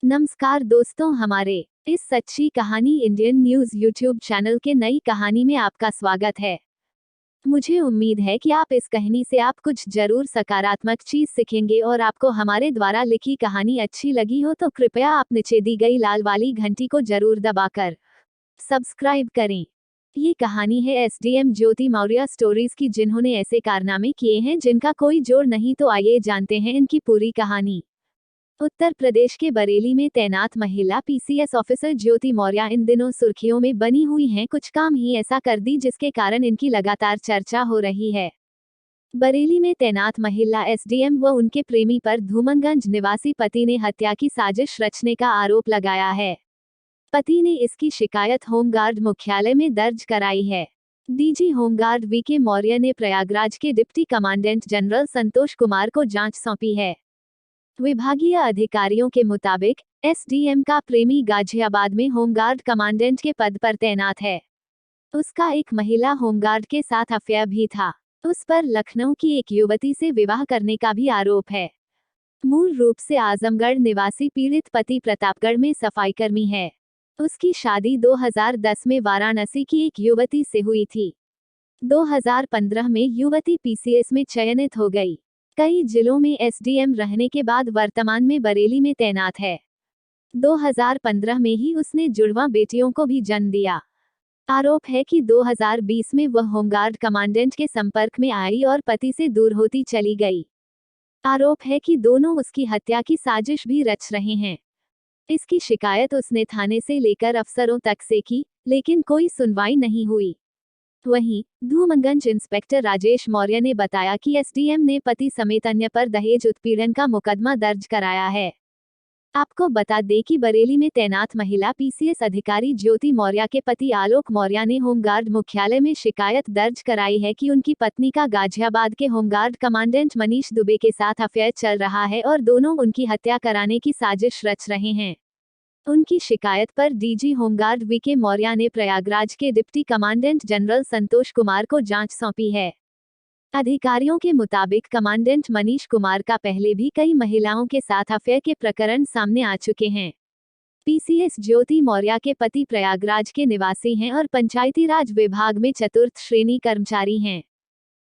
नमस्कार दोस्तों, हमारे इस सच्ची कहानी इंडियन न्यूज यूट्यूब चैनल के नई कहानी में आपका स्वागत है। मुझे उम्मीद है कि आप इस कहानी से आप कुछ जरूर सकारात्मक चीज सीखेंगे और आपको हमारे द्वारा लिखी कहानी अच्छी लगी हो तो कृपया आप नीचे दी गई लाल वाली घंटी को जरूर दबाकर सब्सक्राइब करें। ये कहानी है एसडीएम ज्योति मौर्य स्टोरीज की, जिन्होंने ऐसे कारनामे किए हैं जिनका कोई जोड़ नहीं। तो आइए जानते हैं इनकी पूरी कहानी। उत्तर प्रदेश के बरेली में तैनात महिला पीसीएस ऑफिसर ज्योति मौर्य इन दिनों सुर्खियों में बनी हुई हैं। कुछ काम ही ऐसा कर दी जिसके कारण इनकी लगातार चर्चा हो रही है। बरेली में तैनात महिला एसडीएम व उनके प्रेमी पर धूमनगंज निवासी पति ने हत्या की साजिश रचने का आरोप लगाया है। पति ने इसकी शिकायत होमगार्ड मुख्यालय में दर्ज कराई है। डीजी होमगार्ड वीके मौर्य ने प्रयागराज के deputy commandant general Santosh Kumar को जांच सौंपी है। विभागीय अधिकारियों के मुताबिक एसडीएम का प्रेमी गाजियाबाद में होमगार्ड कमांडेंट के पद पर तैनात है। उसका एक महिला होमगार्ड के साथ अफेयर भी था। उस पर लखनऊ की एक युवती से विवाह करने का भी आरोप है। मूल रूप से आजमगढ़ निवासी पीड़ित पति प्रतापगढ़ में सफाईकर्मी है। उसकी शादी 2010 में वाराणसी की एक युवती से हुई थी। 2015 में युवती पीसीएस में चयनित हो गई। कई जिलों में एसडीएम रहने के बाद वर्तमान में बरेली में तैनात है। 2015 में ही उसने जुड़वा बेटियों को भी जन्म दिया। आरोप है कि 2020 में वह होमगार्ड कमांडेंट के संपर्क में आई और पति से दूर होती चली गई। आरोप है कि दोनों उसकी हत्या की साजिश भी रच रहे हैं। इसकी शिकायत उसने थाने से लेकर अफसरों तक से की, लेकिन कोई सुनवाई नहीं हुई। वहीं धूमनगंज इंस्पेक्टर राजेश मौर्य ने बताया कि एसडीएम ने पति समेत अन्य पर दहेज उत्पीड़न का मुकदमा दर्ज कराया है। आपको बता दें कि बरेली में तैनात महिला पीसीएस अधिकारी ज्योति मौर्य के पति आलोक मौर्य ने होमगार्ड मुख्यालय में शिकायत दर्ज कराई है कि उनकी पत्नी का गाजियाबाद के होमगार्ड कमांडेंट मनीष दुबे के साथ अफेयर चल रहा है और दोनों उनकी हत्या कराने की साजिश रच रहे हैं। उनकी शिकायत पर डीजी होमगार्ड वीके मौर्य ने प्रयागराज के deputy commandant general Santosh Kumar को जांच सौंपी है। अधिकारियों के मुताबिक कमांडेंट मनीष कुमार का पहले भी कई महिलाओं के साथ अफेयर के प्रकरण सामने आ चुके हैं। पीसीएस ज्योति मौर्य के पति प्रयागराज के निवासी हैं और पंचायती राज विभाग में चतुर्थ श्रेणी कर्मचारी हैं।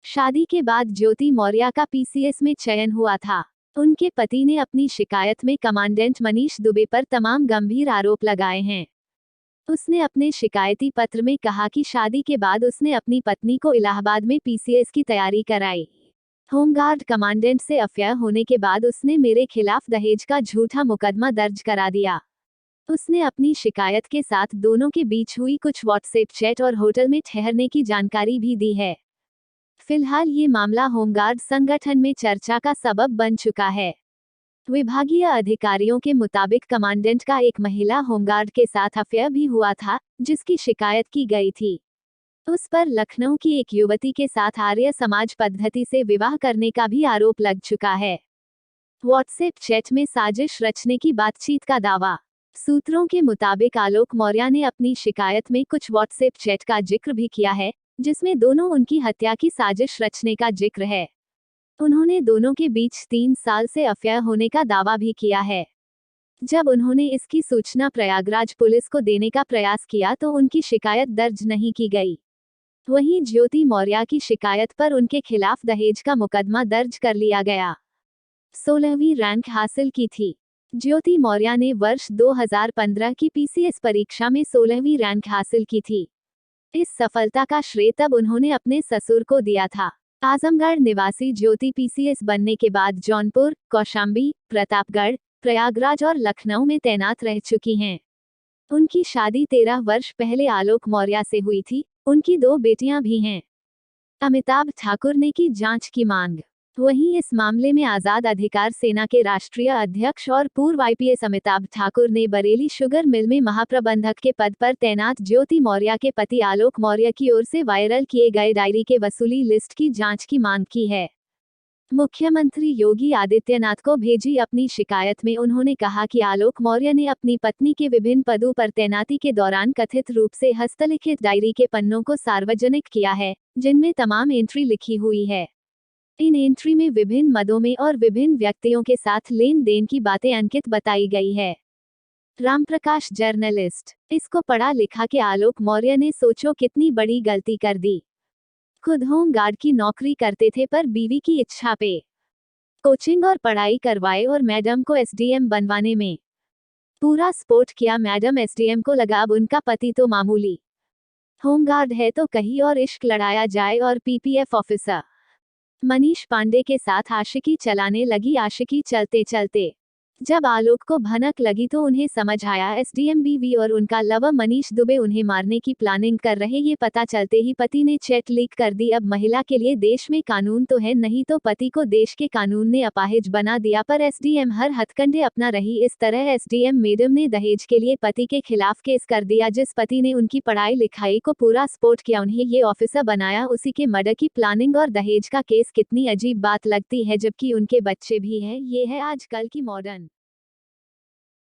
शादी के बाद ज्योति मौर्य का पीसीएस में चयन हुआ था। उनके पति ने अपनी शिकायत में कमांडेंट मनीष दुबे पर तमाम गंभीर आरोप लगाए हैं। उसने अपने शिकायती पत्र में कहा कि शादी के बाद उसने अपनी पत्नी को इलाहाबाद में पीसीएस की तैयारी कराई। होमगार्ड कमांडेंट से अफेयर होने के बाद उसने मेरे खिलाफ दहेज का झूठा मुकदमा दर्ज करा दिया। उसने अपनी शिकायत के साथ दोनों के बीच हुई कुछ व्हाट्सएप चैट और होटल में ठहरने की जानकारी भी दी है। फिलहाल ये मामला होमगार्ड संगठन में चर्चा का सबब बन चुका है। विभागीय अधिकारियों के मुताबिक कमांडेंट का एक महिला होमगार्ड के साथ अफेयर भी हुआ था, जिसकी शिकायत की गई थी। उस पर लखनऊ की एक युवती के साथ आर्य समाज पद्धति से विवाह करने का भी आरोप लग चुका है। व्हाट्सएप चैट में साजिश रचने की बातचीत का दावा। सूत्रों के मुताबिक आलोक मौर्य ने अपनी शिकायत में कुछ व्हाट्सएप चैट का जिक्र भी किया है, जिसमें दोनों उनकी हत्या की साजिश रचने का जिक्र है। उन्होंने दोनों के बीच 3 साल से अफेयर होने का दावा भी किया है। जब उन्होंने इसकी सूचना प्रयागराज पुलिस को देने का प्रयास किया तो उनकी शिकायत दर्ज नहीं की गई। वहीं ज्योति मौर्य की शिकायत पर उनके खिलाफ दहेज का मुकदमा दर्ज कर लिया गया। 16वीं रैंक हासिल की थी। ज्योति मौर्य ने वर्ष 2015 की पीसीएस परीक्षा में 16वीं रैंक हासिल की थी। इस सफलता का श्रेय तब उन्होंने अपने ससुर को दिया था। आजमगढ़ निवासी ज्योति पीसीएस बनने के बाद जौनपुर, कौशाम्बी, प्रतापगढ़, प्रयागराज और लखनऊ में तैनात रह चुकी हैं। उनकी शादी 13 वर्ष पहले आलोक मौर्य से हुई थी। उनकी 2 बेटियां भी हैं। अमिताभ ठाकुर ने की जांच की मांग। वहीं इस मामले में आजाद अधिकार सेना के राष्ट्रीय अध्यक्ष और पूर्व आईपीएस अमिताभ ठाकुर ने बरेली शुगर मिल में महाप्रबंधक के पद पर तैनात ज्योति मौर्य के पति आलोक मौर्य की ओर से वायरल किए गए डायरी के वसूली लिस्ट की जांच की मांग की है। मुख्यमंत्री योगी आदित्यनाथ को भेजी अपनी शिकायत में उन्होंने कहा कि आलोक मौर्य ने अपनी पत्नी के विभिन्न पदों पर तैनाती के दौरान कथित रूप से हस्तलिखित डायरी के पन्नों को सार्वजनिक किया है, जिनमें तमाम एंट्री लिखी हुई है। इन एंट्री में विभिन्न मदों में और विभिन्न व्यक्तियों के साथ लेन देन की बातें अंकित बताई गई है। रामप्रकाश जर्नलिस्ट। इसको पढ़ा लिखा के आलोक मौर्य ने सोचो कितनी बड़ी गलती कर दी। खुद होम गार्ड की नौकरी करते थे पर बीवी की इच्छा पे कोचिंग और पढ़ाई करवाए और मैडम को एसडीएम बनवाने में पूरा सपोर्ट किया। मैडम एसडीएम को लगा अब उनका पति तो मामूली होमगार्ड है तो कहीं और इश्क लड़ाया जाए और पीपीएफ ऑफिसर मनीष पांडे के साथ आशिकी चलाने लगी। आशिकी चलते चलते जब आलोक को भनक लगी तो उन्हें समझ आया एसडीएम बीवी और उनका लवर मनीष दुबे उन्हें मारने की प्लानिंग कर रहे। ये पता चलते ही पति ने चैट लीक कर दी। अब महिला के लिए देश में कानून तो है, नहीं तो पति को देश के कानून ने अपाहिज बना दिया। पर एसडीएम हर हथकंडे अपना रही। इस तरह एसडीएम मैडम ने दहेज के लिए पति के खिलाफ केस कर दिया। जिस पति ने उनकी पढ़ाई लिखाई को पूरा सपोर्ट किया, उन्हें ये ऑफिसर बनाया, उसी के मर्डर की प्लानिंग और दहेज का केस। कितनी अजीब बात लगती है, जबकि उनके बच्चे भी हैं। ये है आजकल की मॉडर्न